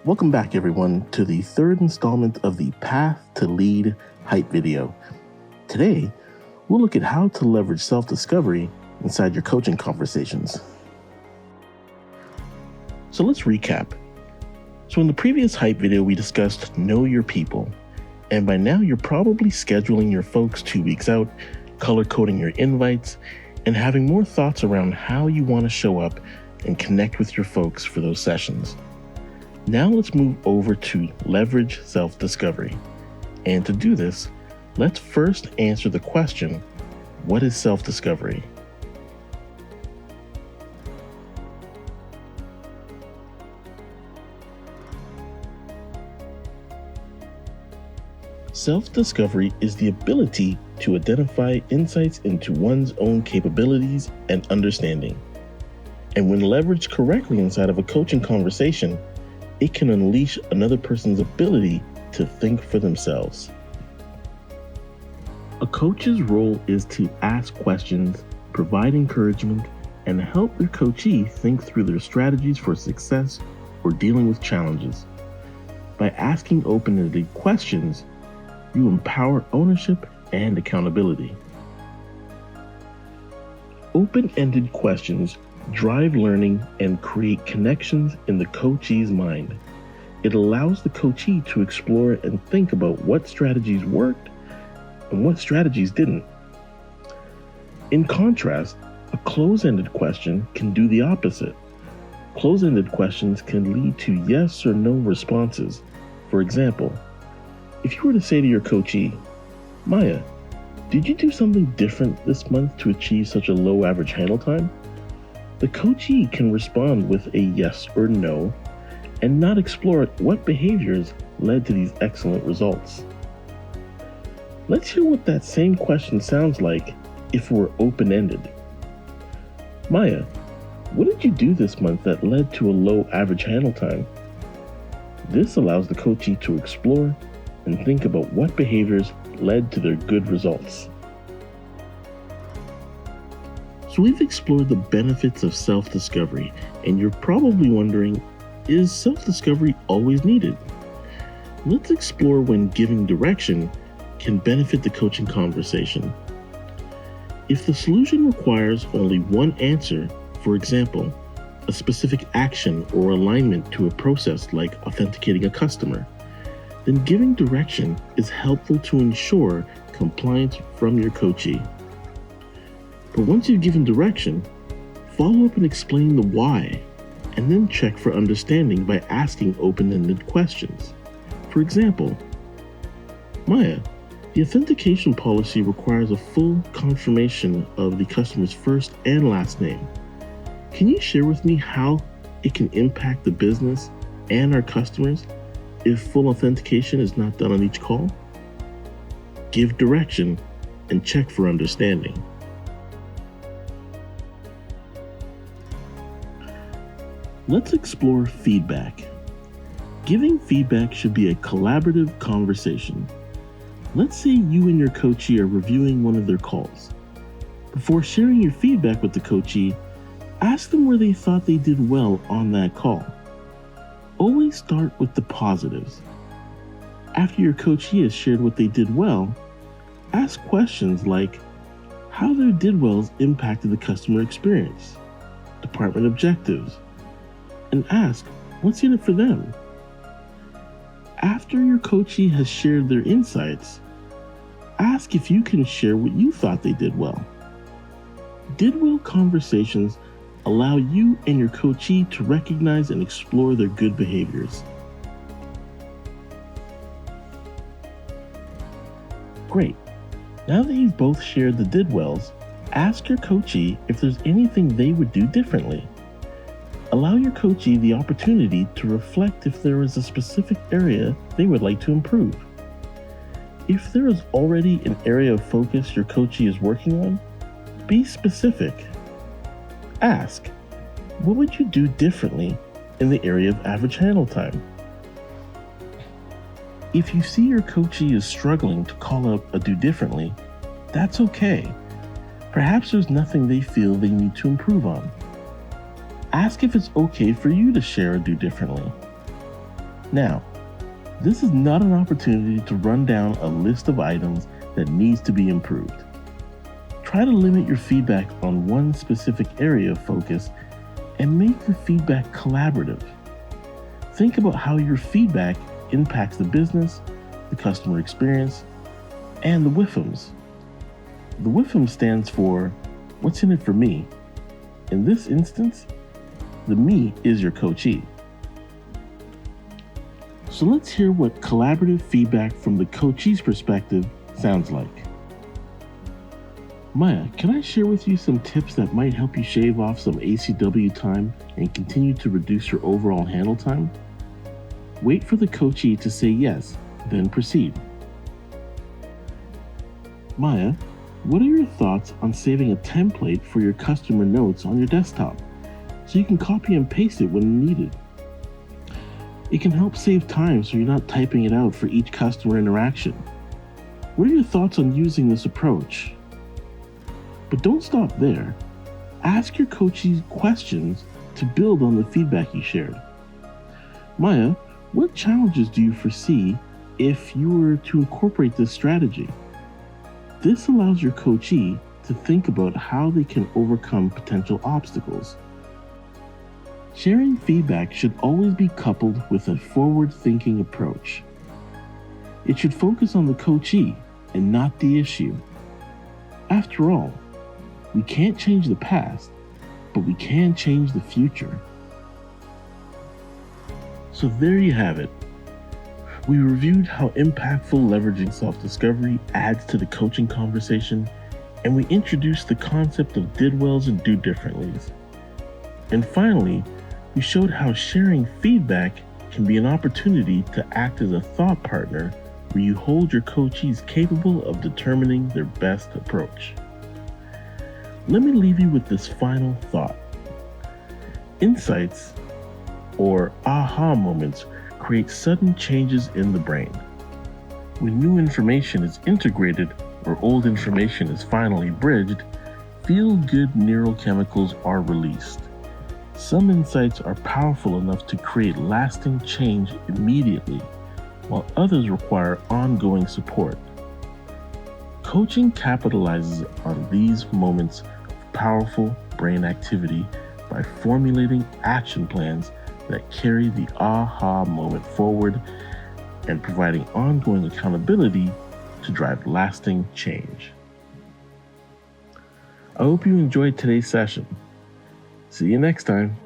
Welcome back, everyone, to the third installment of the Path to Lead Hype video. Today, we'll look at how to leverage self-discovery inside your coaching conversations. So let's recap. So in the previous hype video, we discussed know your people. And by now, you're probably scheduling your folks 2 weeks out, color-coding your invites, and having more thoughts around how you want to show up and connect with your folks for those sessions. Now let's move over to leverage self-discovery. And to do this, let's first answer the question, what is self-discovery? Self-discovery is the ability to identify insights into one's own capabilities and understanding. And when leveraged correctly inside of a coaching conversation, it can unleash another person's ability to think for themselves. A coach's role is to ask questions, provide encouragement, and help their coachee think through their strategies for success or dealing with challenges. By asking open-ended questions, you empower ownership and accountability. Open-ended questions drive learning and create connections in the coachee's mind. It allows the coachee to explore and think about what strategies worked and what strategies didn't. In contrast, a close-ended question can do the opposite. Close-ended questions can lead to yes or no responses. For example, if you were to say to your coachee, Maya, did you do something different this month to achieve such a low average handle time? The coachee can respond with a yes or no and not explore what behaviors led to these excellent results. Let's hear what that same question sounds like if we're open-ended. Maya, what did you do this month that led to a low average handle time? This allows the coachee to explore and think about what behaviors led to their good results. So we've explored the benefits of self-discovery, and you're probably wondering, is self-discovery always needed? Let's explore when giving direction can benefit the coaching conversation. If the solution requires only one answer, for example, a specific action or alignment to a process like authenticating a customer, then giving direction is helpful to ensure compliance from your coachee. But once you've given direction, follow up and explain the why, and then check for understanding by asking open-ended questions. For example, Maya, the authentication policy requires a full confirmation of the customer's first and last name. Can you share with me how it can impact the business and our customers if full authentication is not done on each call? Give direction and check for understanding. Let's explore feedback. Giving feedback should be a collaborative conversation. Let's say you and your coachee are reviewing one of their calls. Before sharing your feedback with the coachee, ask them where they thought they did well on that call. Always start with the positives. After your coachee has shared what they did well, ask questions like how their did wells impacted the customer experience, department objectives, and ask what's in it for them. After your coachee has shared their insights, ask if you can share what you thought they did well. Did well conversations allow you and your coachee to recognize and explore their good behaviors. Great. Now that you've both shared the did wells, ask your coachee if there's anything they would do differently. Allow your coachee the opportunity to reflect if there is a specific area they would like to improve. If there is already an area of focus your coachee is working on, be specific. Ask, what would you do differently in the area of average handle time? If you see your coachee is struggling to call out a do differently, that's okay. Perhaps there's nothing they feel they need to improve on. Ask if it's okay for you to share a do differently. Now, this is not an opportunity to run down a list of items that needs to be improved. Try to limit your feedback on one specific area of focus and make the feedback collaborative. Think about how your feedback impacts the business, the customer experience, and the WIFMs. The WIFM stands for What's in it for me? In this instance, the me is your coachee. So let's hear what collaborative feedback from the coachee's perspective sounds like. Maya, can I share with you some tips that might help you shave off some ACW time and continue to reduce your overall handle time? Wait for the coachee to say yes, then proceed. Maya, what are your thoughts on saving a template for your customer notes on your desktop so you can copy and paste it when needed? It can help save time so you're not typing it out for each customer interaction. What are your thoughts on using this approach? But don't stop there. Ask your coachees questions to build on the feedback you shared. Maya, what challenges do you foresee if you were to incorporate this strategy? This allows your coachee to think about how they can overcome potential obstacles. Sharing feedback should always be coupled with a forward-thinking approach. It should focus on the coachee and not the issue. After all, we can't change the past, but we can change the future. So there you have it. We reviewed how impactful leveraging self-discovery adds to the coaching conversation, and we introduced the concept of did wells and do differentlys. And finally, we showed how sharing feedback can be an opportunity to act as a thought partner where you hold your coachees capable of determining their best approach. Let me leave you with this final thought. Insights, or aha moments, create sudden changes in the brain. When new information is integrated or old information is finally bridged, feel-good neurochemicals are released. Some insights are powerful enough to create lasting change immediately, while others require ongoing support. Coaching capitalizes on these moments of powerful brain activity by formulating action plans that carry the aha moment forward and providing ongoing accountability to drive lasting change. I hope you enjoyed today's session. See you next time.